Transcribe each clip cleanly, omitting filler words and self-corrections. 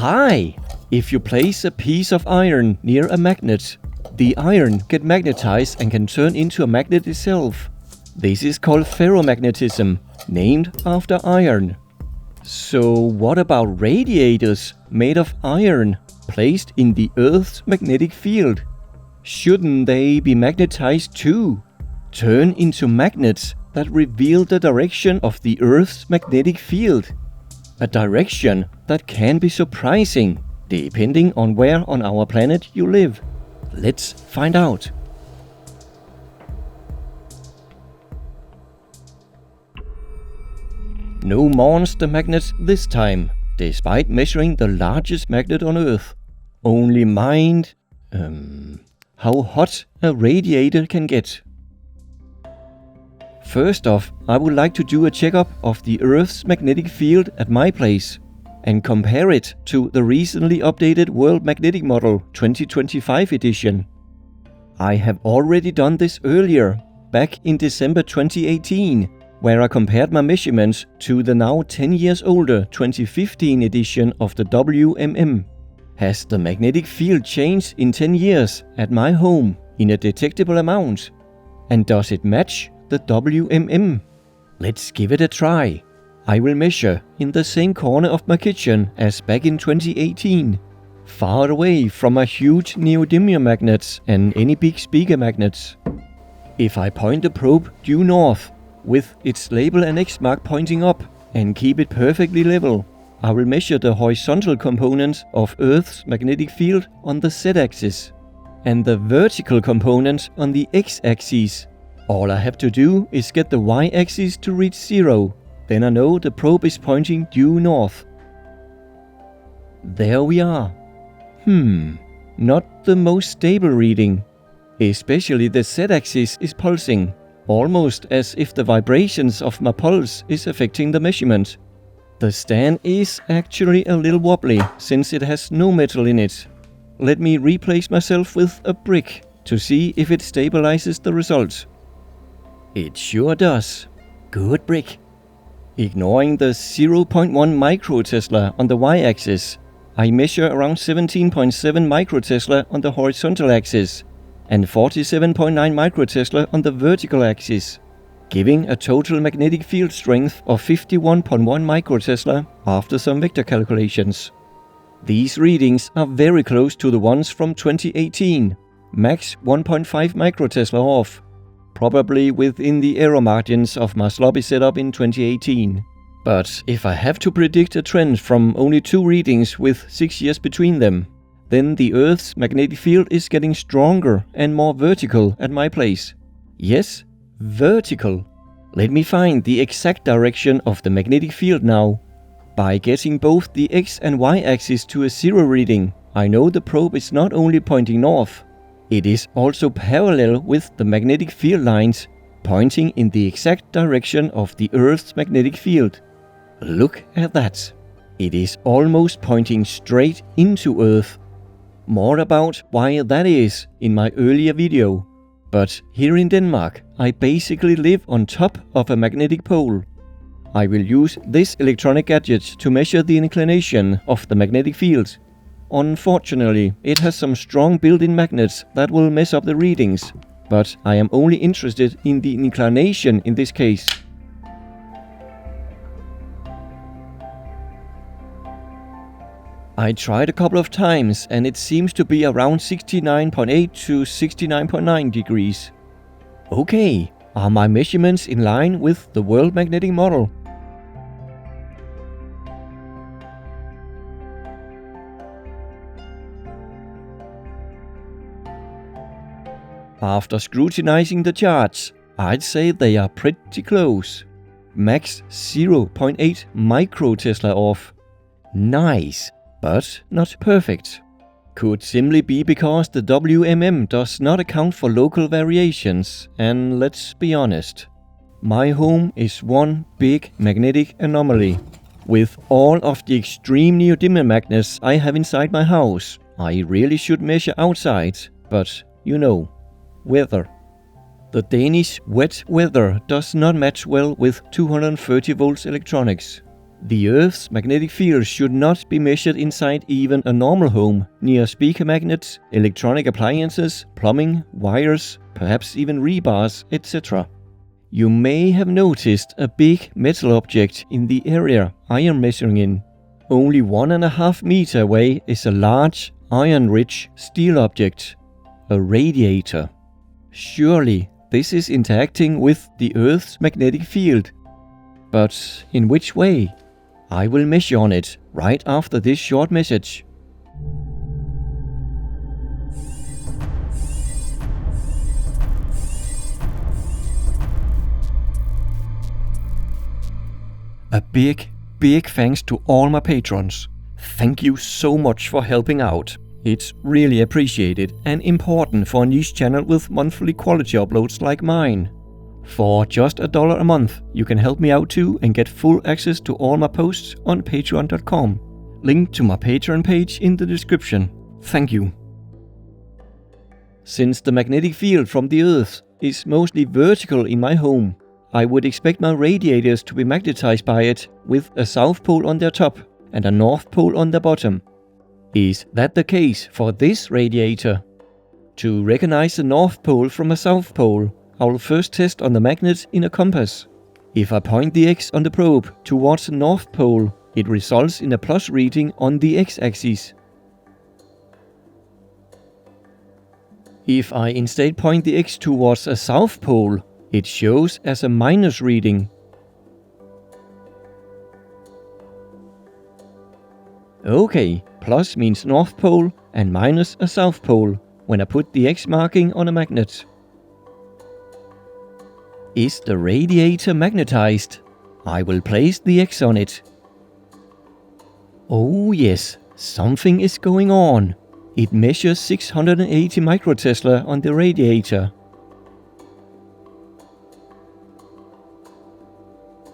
Hi! If you place a piece of iron near a magnet, the iron gets magnetized and can turn into a magnet itself. This is called ferromagnetism, named after iron. So what about radiators made of iron, placed in the Earth's magnetic field? Shouldn't they be magnetized too? Turn into magnets that reveal the direction of the Earth's magnetic field. A direction that can be surprising, depending on where on our planet you live. Let's find out. No monster magnets this time, despite measuring the largest magnet on Earth. Only mind how hot a radiator can get. First off, I would like to do a checkup of the Earth's magnetic field at my place and compare it to the recently updated World Magnetic Model 2025 edition. I have already done this earlier, back in December 2018, where I compared my measurements to the now 10 years older 2015 edition of the WMM. Has the magnetic field changed in 10 years at my home in a detectable amount? And does it match the WMM? Let's give it a try. I will measure in the same corner of my kitchen as back in 2018, far away from my huge neodymium magnets and any big speaker magnets. If I point the probe due north, with its label and X mark pointing up, and keep it perfectly level, I will measure the horizontal component of Earth's magnetic field on the Z-axis and the vertical component on the X-axis. All I have to do is get the Y-axis to reach 0, then I know the probe is pointing due north. There we are. Not the most stable reading. Especially the Z-axis is pulsing, almost as if the vibrations of my pulse is affecting the measurement. The stand is actually a little wobbly, since it has no metal in it. Let me replace myself with a brick to see if it stabilizes the result. It sure does. Good brick. Ignoring the 0.1 microtesla on the y-axis, I measure around 17.7 microtesla on the horizontal axis and 47.9 microtesla on the vertical axis, giving a total magnetic field strength of 51.1 microtesla after some vector calculations. These readings are very close to the ones from 2018, max 1.5 microtesla off, probably within the error margins of my sloppy setup in 2018. But if I have to predict a trend from only 2 readings with 6 years between them, then the Earth's magnetic field is getting stronger and more vertical at my place. Yes, vertical. Let me find the exact direction of the magnetic field now. By getting both the X and Y axis to a 0 reading, I know the probe is not only pointing north, it is also parallel with the magnetic field lines, pointing in the exact direction of the Earth's magnetic field. Look at that. It is almost pointing straight into Earth. More about why that is in my earlier video. But here in Denmark, I basically live on top of a magnetic pole. I will use this electronic gadget to measure the inclination of the magnetic field. Unfortunately, it has some strong built-in magnets that will mess up the readings, but I am only interested in the inclination in this case. I tried a couple of times and it seems to be around 69.8 to 69.9 degrees. Okay, are my measurements in line with the World Magnetic Model? After scrutinizing the charts, I'd say they are pretty close. Max 0.8 microtesla off. Nice, but not perfect. Could simply be because the WMM does not account for local variations, and let's be honest, my home is one big magnetic anomaly. With all of the extreme neodymium magnets I have inside my house, I really should measure outside, but you know, weather. The Danish wet weather does not match well with 230 volts electronics. The Earth's magnetic field should not be measured inside even a normal home, near speaker magnets, electronic appliances, plumbing, wires, perhaps even rebars, etc. You may have noticed a big metal object in the area I am measuring in. Only 1.5 meters away is a large, iron-rich steel object, a radiator. Surely this is interacting with the Earth's magnetic field. But in which way? I will measure on it right after this short message. A big thanks to all my patrons. Thank you so much for helping out. It's really appreciated and important for a niche channel with monthly quality uploads like mine. For just $1 a month, you can help me out too and get full access to all my posts on patreon.com. Link to my Patreon page in the description. Thank you. Since the magnetic field from the Earth is mostly vertical in my home, I would expect my radiators to be magnetized by it with a south pole on their top and a north pole on their bottom. Is that the case for this radiator? To recognize the north pole from a south pole, I will first test on the magnet in a compass. If I point the X on the probe towards the north pole, it results in a plus reading on the X-axis. If I instead point the X towards a south pole, it shows as a minus reading. Okay, plus means north pole and minus a south pole when I put the X marking on a magnet. Is the radiator magnetized? I will place the X on it. Oh yes, something is going on. It measures 680 microtesla on the radiator.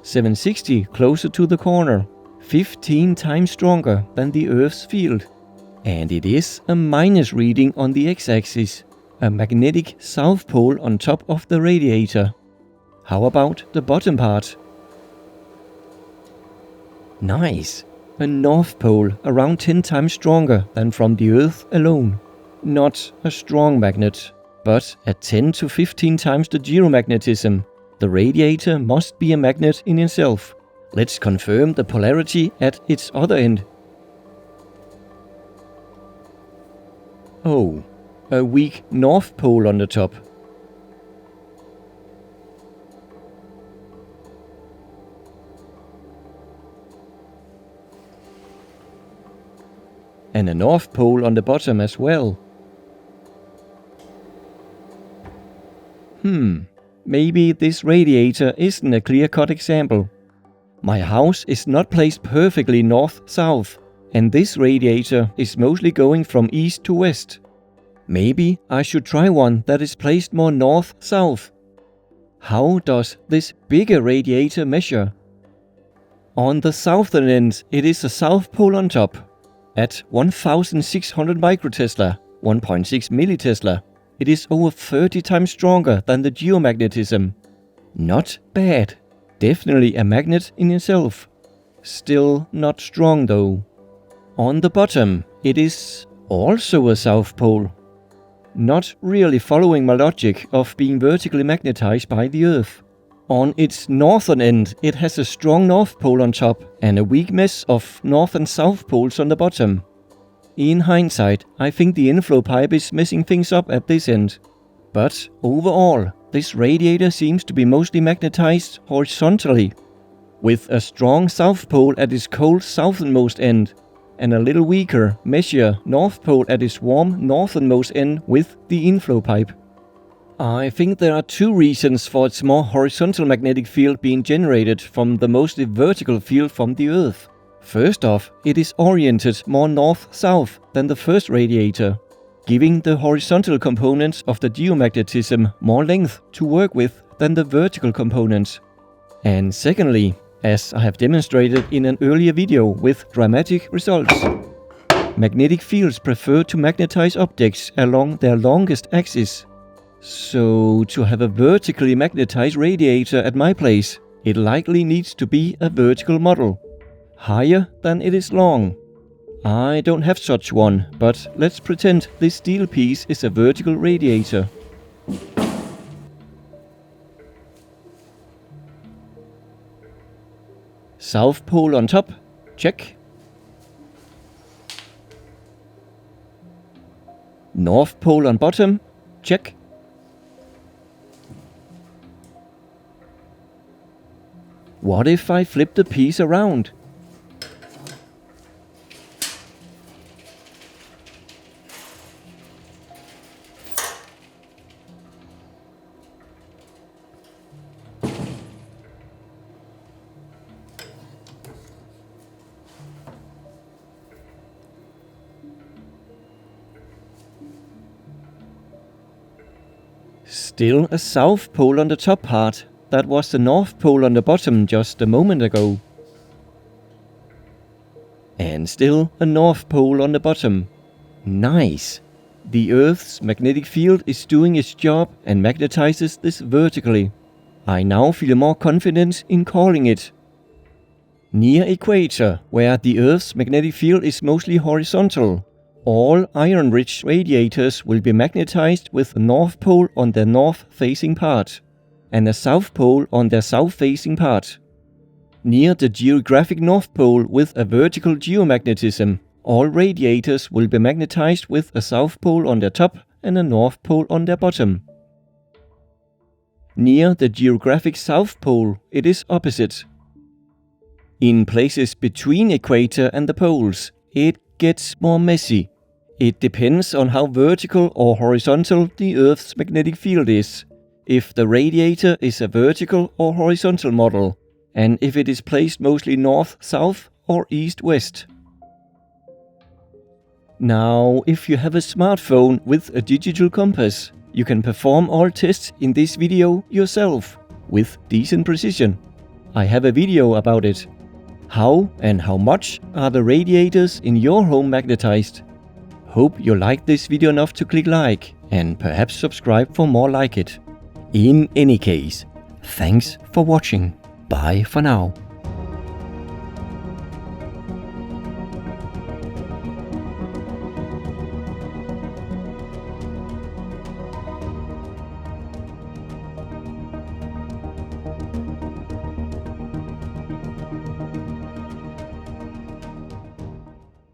760 closer to the corner. 15 times stronger than the Earth's field. And it is a minus reading on the X-axis, a magnetic south pole on top of the radiator. How about the bottom part? Nice! A north pole around 10 times stronger than from the Earth alone. Not a strong magnet, but at 10 to 15 times the geomagnetism. The radiator must be a magnet in itself. Let's confirm the polarity at its other end. Oh, a weak north pole on the top. And a north pole on the bottom as well. Maybe this radiator isn't a clear-cut example. My house is not placed perfectly north-south, and this radiator is mostly going from east to west. Maybe I should try one that is placed more north-south. How does this bigger radiator measure? On the southern end, it is a south pole on top, at 1600 microtesla, 1.6 millitesla. It is over 30 times stronger than the geomagnetism. Not bad. Definitely a magnet in itself. Still not strong though. On the bottom, it is also a south pole. Not really following my logic of being vertically magnetized by the Earth. On its northern end, it has a strong north pole on top and a weak mess of north and south poles on the bottom. In hindsight, I think the inflow pipe is messing things up at this end. But overall, this radiator seems to be mostly magnetized horizontally, with a strong south pole at its cold southernmost end, and a little weaker, messier north pole at its warm northernmost end with the inflow pipe. I think there are two reasons for its more horizontal magnetic field being generated from the mostly vertical field from the Earth. First off, it is oriented more north-south than the first radiator, giving the horizontal components of the geomagnetism more length to work with than the vertical components. And secondly, as I have demonstrated in an earlier video with dramatic results, magnetic fields prefer to magnetize objects along their longest axis. So to have a vertically magnetized radiator at my place, it likely needs to be a vertical model. higher than it is long. I don't have such one, but let's pretend this steel piece is a vertical radiator. South pole on top, check. North pole on bottom, check. What if I flip the piece around? Still a south pole on the top part. That was the north pole on the bottom just a moment ago. And still a north pole on the bottom. Nice! The Earth's magnetic field is doing its job and magnetizes this vertically. I now feel more confident in calling it. Near equator, where the Earth's magnetic field is mostly horizontal, all iron-rich radiators will be magnetized with the north pole on their north-facing part, and the south pole on their south-facing part. Near the geographic north pole with a vertical geomagnetism, all radiators will be magnetized with a south pole on their top and a north pole on their bottom. Near the geographic south pole, it is opposite. In places between equator and the poles, it gets more messy. It depends on how vertical or horizontal the Earth's magnetic field is, if the radiator is a vertical or horizontal model, and if it is placed mostly north-south or east-west. Now, if you have a smartphone with a digital compass, you can perform all tests in this video yourself, with decent precision. I have a video about it. How and how much are the radiators in your home magnetized? Hope you liked this video enough to click like, and perhaps subscribe for more like it. In any case, thanks for watching. Bye for now.